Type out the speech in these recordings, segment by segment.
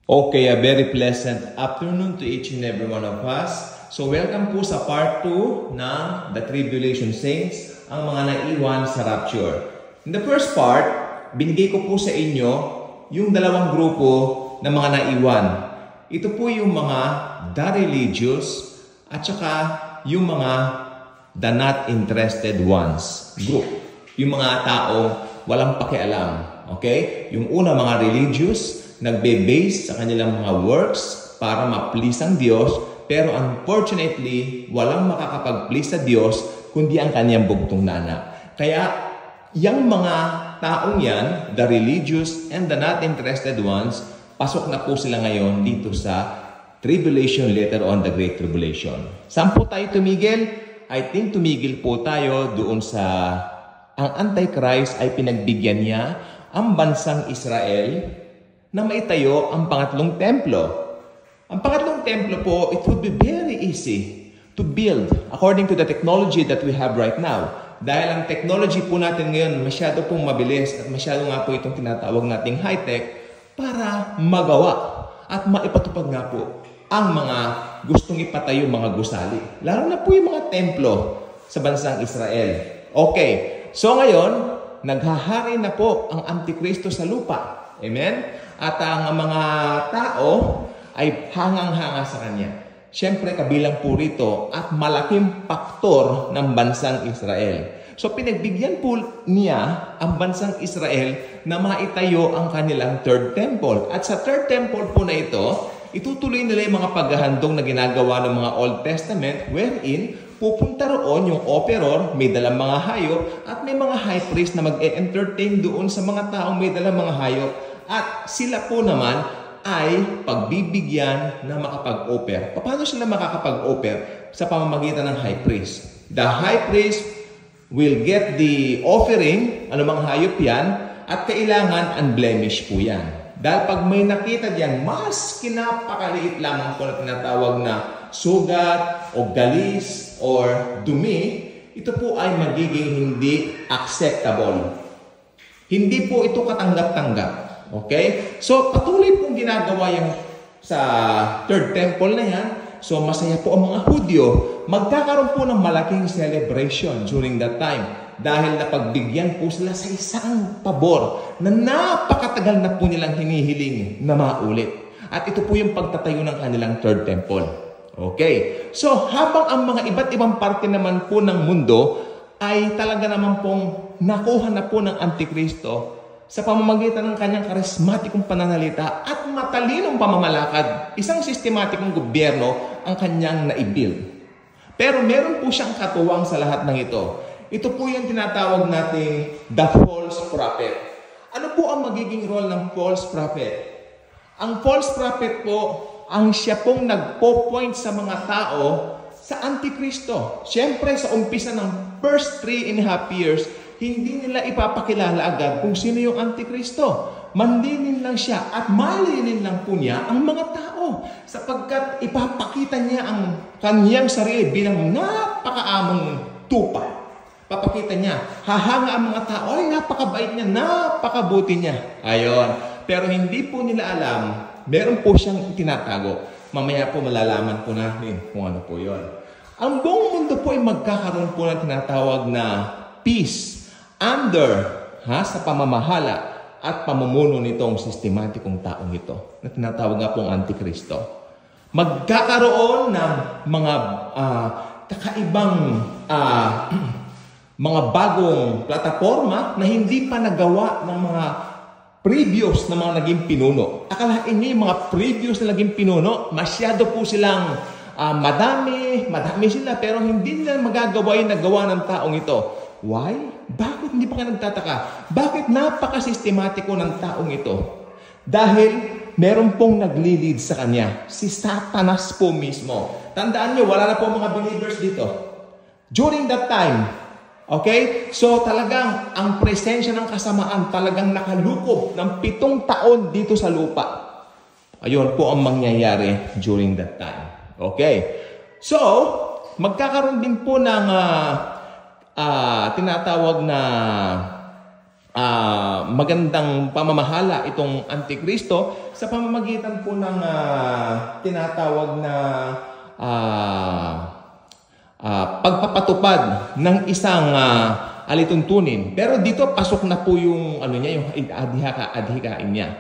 Okay, a very pleasant afternoon to each and every one of us. So welcome po sa part 2 ng The Tribulation Saints, ang mga naiwan sa rapture. In the first part, binigay ko po sa inyo yung dalawang grupo ng mga naiwan. Ito po yung mga the religious at saka yung mga the not interested ones group. Yung mga tao walang pakialam. Okay? Yung una, mga religious, nagbe-base sa kanilang mga works para ma-please ang Diyos, pero unfortunately, walang makakapag-please sa Diyos kundi ang kanyang bugtong na anak. Kaya, yung mga taong yan, the religious and the not interested ones, pasok na po sila ngayon dito sa tribulation, later on the Great Tribulation. Saan po tayo tumigil? I think tumigil po tayo doon sa ang Antichrist ay pinagbigyan niya ang bansang Israel na maitayo ang pangatlong templo. Ang pangatlong templo po, it would be very easy to build according to the technology that we have right now. Dahil ang technology po natin ngayon masyado pong mabilis at masyado nga po itong tinatawag nating high-tech para magawa at maipatupad nga po ang mga gustong ipatayo mga gusali. Lalo na po yung mga templo sa bansang Israel. Okay, so ngayon, naghahari na po ang Antikristo sa lupa. Amen? At ang mga tao ay hangang-hanga sa kanya. Siyempre, kabilang po rito at malaking faktor ng bansang Israel. So, pinagbigyan po niya ang bansang Israel na maitayo ang kanilang third temple. At sa third temple po na ito, itutuloy nila yung mga paghahandong na ginagawa ng mga Old Testament wherein pupunta roon yung operor, may dalang mga hayop, at may mga high priest na mag-e-entertain doon sa mga taong may dalang mga hayop. At sila po naman ay pagbibigyan na makapag-offer. Paano sila makakapag-offer? Sa pamamagitan ng high priest. The high priest will get the offering, anumang hayop yan, at kailangan unblemished po yan. Dahil pag may nakita diyan, mas kinapakaliit lamang po na tinatawag na sugat o galis or dumi, ito po ay magiging hindi acceptable. Hindi po ito katanggap-tanggap. Okay? So, patuloy pong ginagawa yung sa third temple na yan. So, masaya po ang mga Hudyo. Magkakaroon po ng malaking celebration during that time. Dahil napagbigyan po sila sa isang pabor na napakatagal na po nilang hinihiling na maulit. At ito po yung pagtatayo ng kanilang third temple. Okay. So, habang ang mga iba't ibang parte naman po ng mundo ay talaga naman pong nakuha na po ng Antikristo sa pamamagitan ng kanyang karismatikong pananalita at matalinong pamamalakad, isang sistematikong gobyerno ang kanyang naibuild. Pero meron po siyang katuwang sa lahat ng ito. Ito po yung tinatawag nating the false prophet. Ano po ang magiging role ng false prophet? Ang false prophet po, ang siya pong nagpo-point sa mga tao sa Antikristo. Siyempre, sa umpisa ng first 3.5 years, hindi nila ipapakilala agad kung sino yung Antikristo. Mandinin lang siya at malinin lang po niya ang mga tao sapagkat ipapakita niya ang kanyang sarili bilang napakaamong tupa. Papakita niya, hahanga ang mga tao, ay napakabait niya, napakabuti niya. Ayon. Pero hindi po nila alam, meron po siyang tinatago. Mamaya po malalaman po natin kung ano po yun. Ang buong mundo po ay magkakaroon po ng tinatawag na peace under sa pamamahala at pamumuno nitong sistematikong taong ito na tinatawag nga pong Antikristo. Magkakaroon ng mga kakaibang mga bagong plataforma na hindi pa nagawa ng mga previous na mga naging pinuno. Akalain niyo yung mga previous na naging pinuno, masyado po silang madami sila pero hindi nila magagawa yung nagawa ng taong ito. Why? Bakit hindi pa ka nagtataka? Bakit napaka-sistematiko ng taong ito? Dahil meron pong nagli-lead sa kanya. Si Satanas po mismo. Tandaan nyo, wala na po mga believers dito. During that time, okay? So talagang ang presensya ng kasamaan talagang nakalukob ng 7 taon dito sa lupa. Ayun po ang mangyayari during that time. Okay? So, magkakaroon din po ng tinatawag na magandang pamamahala itong Antikristo sa pamamagitan po ng tinatawag na pagpapatupad ng isang alituntunin. Pero dito pasok na po yung yung adhikain niya.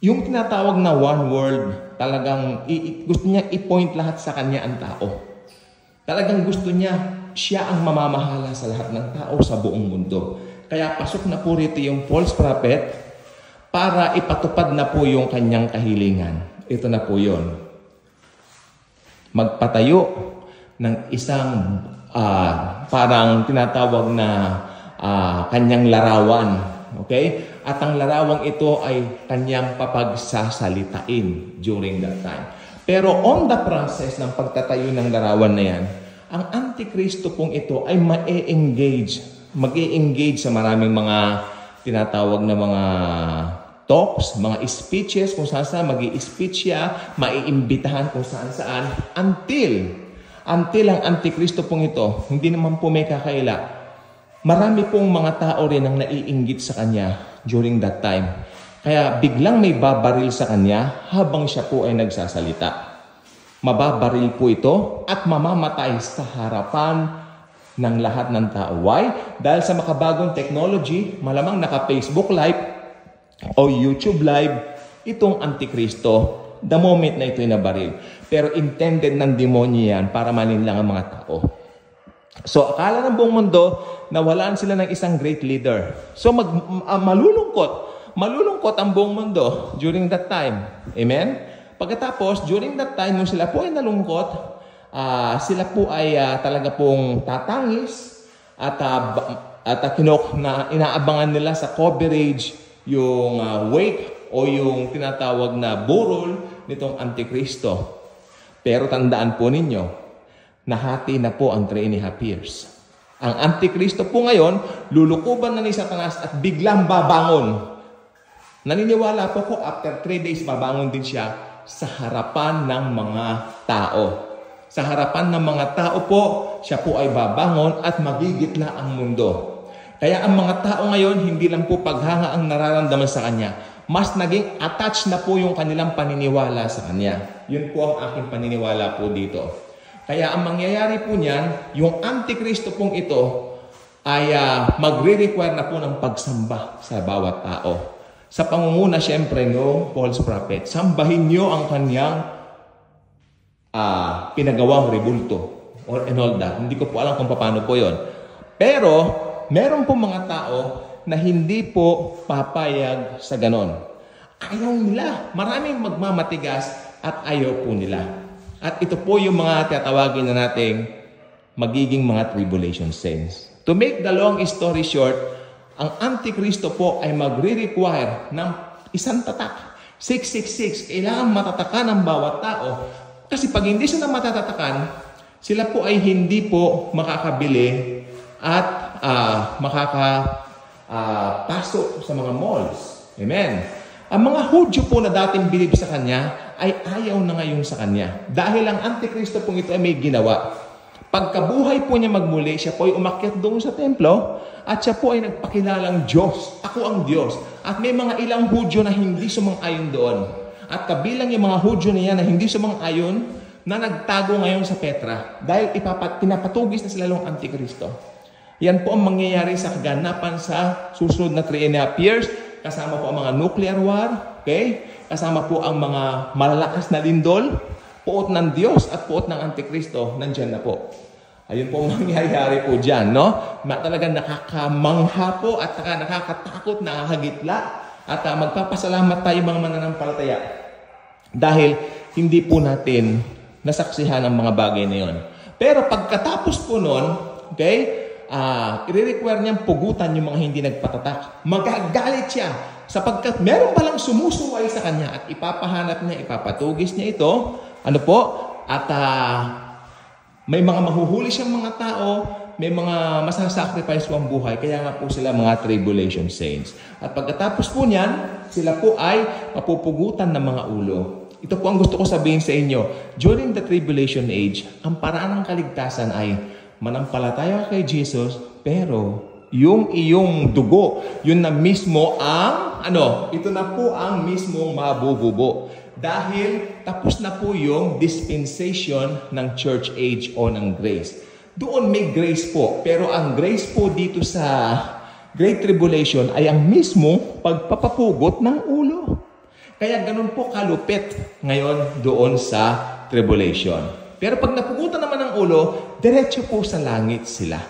Yung tinatawag na one world, talagang gusto niya i-point lahat sa kanya ang tao. Talagang gusto niya siya ang mamamahala sa lahat ng tao sa buong mundo. Kaya pasok na po rito yung false prophet para ipatupad na po yung kanyang kahilingan. Ito na po yun. Magpatayo ng isang parang tinatawag na kanyang larawan. Okay? At ang larawang ito ay kanyang papagsasalitain during that time. Pero on the process ng pagtatayo ng larawan na yan, ang Antikristo pong ito ay mag-e-engage sa maraming mga tinatawag na mga talks, mga speeches, kung saan mag-i-speech siya, maiimbitahan kung saan-saan, until ang Antikristo pong ito, hindi naman po may kakaila, marami pong mga tao rin ang naiinggit sa kanya during that time. Kaya biglang may babaril sa kanya habang siya po ay nagsasalita. Mababaril po ito at mamamatay sa harapan ng lahat ng tao. Why? Dahil sa makabagong technology, malamang naka-Facebook Live o YouTube Live, itong Antikristo, the moment na ito ay nabaril. Pero intended ng demonyo yan para maninlang ang mga tao. So, akala ng buong mundo, nawalan sila ng isang great leader. So, malulungkot ang buong mundo during that time. Amen? Pagkatapos, during that time, nung sila po ay nalungkot, sila po ay talaga pong tatangis at inaabangan nila sa coverage yung wake o yung tinatawag na burol nitong Antikristo. Pero tandaan po ninyo, nahati na po ang 3.5 years. Ang Antikristo po ngayon, lulukuban na ni Satanas at biglang babangon. Naniniwala po ko, after 3 days, babangon din siya sa harapan ng mga tao. Sa harapan ng mga tao po, siya po ay babangon at magigitla ang mundo. Kaya ang mga tao ngayon, hindi lang po paghanga ang nararamdaman sa kanya. Mas naging attached na po yung kanilang paniniwala sa kanya. Yun po ang aking paniniwala po dito. Kaya ang mangyayari po niyan, yung Antikristo pong ito ay magre-require na po ng pagsamba sa bawat tao. Sa pangunguna, siyempre, no, false prophet. Sambahin nyo ang kanyang pinagawang rebulto and all that. Hindi ko po alam kung paano po yon. Pero, meron po mga tao na hindi po papayag sa ganon. Ayaw nila. Maraming magmamatigas at ayaw po nila. At ito po yung mga tatawagin na nating magiging mga tribulation saints. To make the long story short, ang Antikristo po ay magre-require ng isang tatak. 666. Kailangan matatakan ng bawat tao. Kasi pag hindi sila matatatakan, sila po ay hindi po makakabili at makakapasok sa mga malls. Amen. Ang mga Hudyo po na dating bilib sa kanya ay ayaw na ngayon sa kanya. Dahil ang Antikristo pong ito ay may ginawa. Pagkabuhay po niya magmuli, siya po ay umakyat doon sa templo at siya po ay nagpakilalang Diyos. Ako ang Diyos. At may mga ilang Hudyo na hindi sumang-ayon doon. At kabilang yung mga Hudyo na yan na hindi sumang-ayon na nagtago ngayon sa Petra dahil pinapatugis na sila ng Antikristo. Yan po ang mangyayari sa kaganapan sa susunod na 3.5 years. Kasama po ang mga nuclear war. Okay? Kasama po ang mga malalakas na lindol. Puot ng Diyos at puot ng Antikristo. Nandyan na po. Ayun po mangyayari po dyan, no? Talagang nakakamangha po at nakakatakot, nakakagitla. At magpapasalamat tayo mga mananampalataya. Dahil hindi po natin nasaksihan ang mga bagay na yun. Pero pagkatapos po nun, okay, i-require niyang pugutan yung mga hindi nagpatatak. Magagalit siya sapagkat meron palang sumusuway sa kanya at ipapahanap niya, ipapatugis niya ito. Ano po? At may mga mahuhuli siyang mga tao, may mga masasacrifice po ang buhay, kaya nga po sila mga tribulation saints. At pagkatapos po niyan, sila po ay mapupugutan ng mga ulo. Ito po ang gusto ko sabihin sa inyo. During the tribulation age, ang paraan ng kaligtasan ay manampalataya kay Jesus, pero yung iyong dugo. Yun na mismo ang, ito na po ang mismong mabububo. Dahil tapos na po yung dispensation ng church age o ng grace. Doon may grace po. Pero ang grace po dito sa Great Tribulation ay ang mismo pagpapapugot ng ulo. Kaya ganun po kalupit ngayon doon sa tribulation. Pero pag napugutan naman ng ulo, diretso po sa langit sila.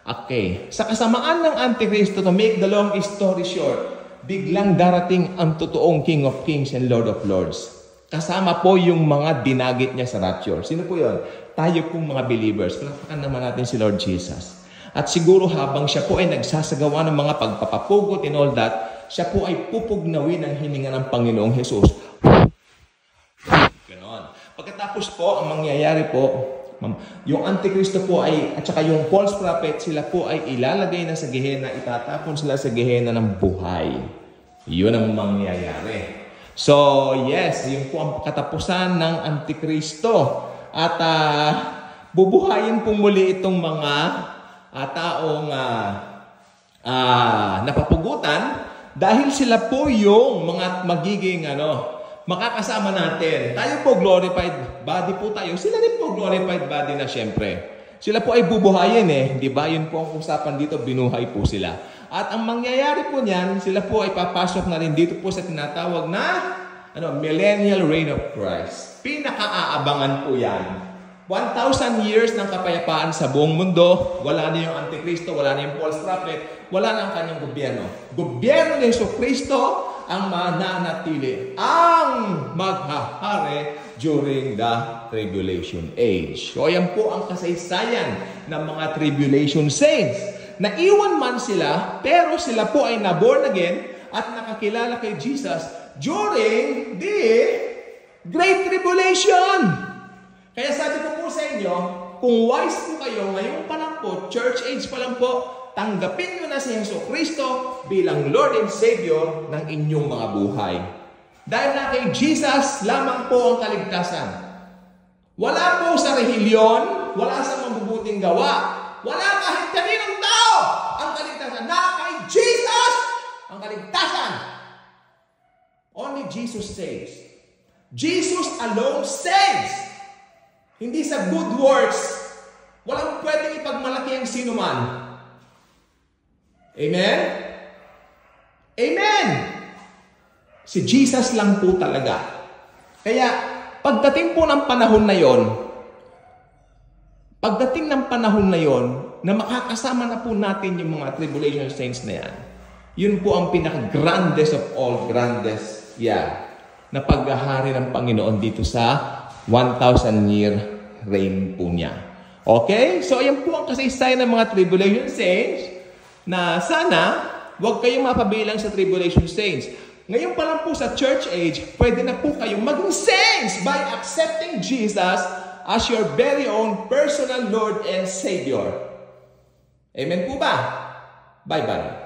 Okay. Sa kasamaan ng Antikristo, to make the long story short, biglang darating ang totoong King of Kings and Lord of Lords. Kasama po yung mga dinagit niya sa rapture. Sino po yun? Tayo pong mga believers. Palakpakan naman natin si Lord Jesus. At siguro habang siya po ay nagsasagawa ng mga pagpapapugot and all that, siya po ay pupugnawin ang hininga ng Panginoong Jesus. Ganon. Pagkatapos po, ang mangyayari po, yung Antikristo po ay, at saka yung false prophet, sila po ay ilalagay na sa Gehenna, itatapon sila sa Gehenna ng buhay. Yun ang mangyayari. So, yes, yun po ang katapusan ng Antikristo. At bubuhayin po muli itong mga taong napapugutan dahil sila po yung mga magiging makakasama natin. Tayo po glorified body po tayo. Sila din po glorified body na syempre. Sila po ay bubuhayin Di ba? Yun po ang usapan dito, binuhay po sila. At ang mangyayari po niyan, sila po ay papasok na rin dito po sa tinatawag na millennial reign of Christ. Pinaka-aabangan po yan. 1,000 years ng kapayapaan sa buong mundo. Wala na yung Antikristo, wala na yung false prophet, wala na ang kanyang gobyerno. Gobyerno ni Jesucristo ang mananatili, ang maghahari during the tribulation age. So, ayan po ang kasaysayan ng mga tribulation saints. Naiwan man sila, pero sila po ay na-born again at nakakilala kay Jesus during the Great Tribulation. Kaya sabi ko po sa inyo, kung wise po kayo, ngayon pa lang po, church age pa lang po, tanggapin nyo na si Jesucristo bilang Lord and Savior ng inyong mga buhay. Dahil na kay Jesus lamang po ang kaligtasan. Wala po sa rehilyon, wala sa mabubuting gawa, wala kahit kaninong tao ang kaligtasan. Na kay Jesus ang kaligtasan. Only Jesus saves. Jesus alone saves. Hindi sa good works. Walang pwedeng ipagmalaki ang sino man. Amen? Amen! Si Jesus lang po talaga. Kaya, pagdating po ng panahon na yon, na makakasama na po natin yung mga tribulation saints na yan, yun po ang pinaka-grandest of all grandest, na paghahari ng Panginoon dito sa 1,000-year reign po niya. Okay? So, ayan po ang kasaysayan ng mga tribulation saints na sana huwag kayong mapabilang sa tribulation saints. Ngayon pa lang po sa church age, pwede na po kayong maging saints by accepting Jesus as your very own personal Lord and Savior. Amen po ba? Bye-bye.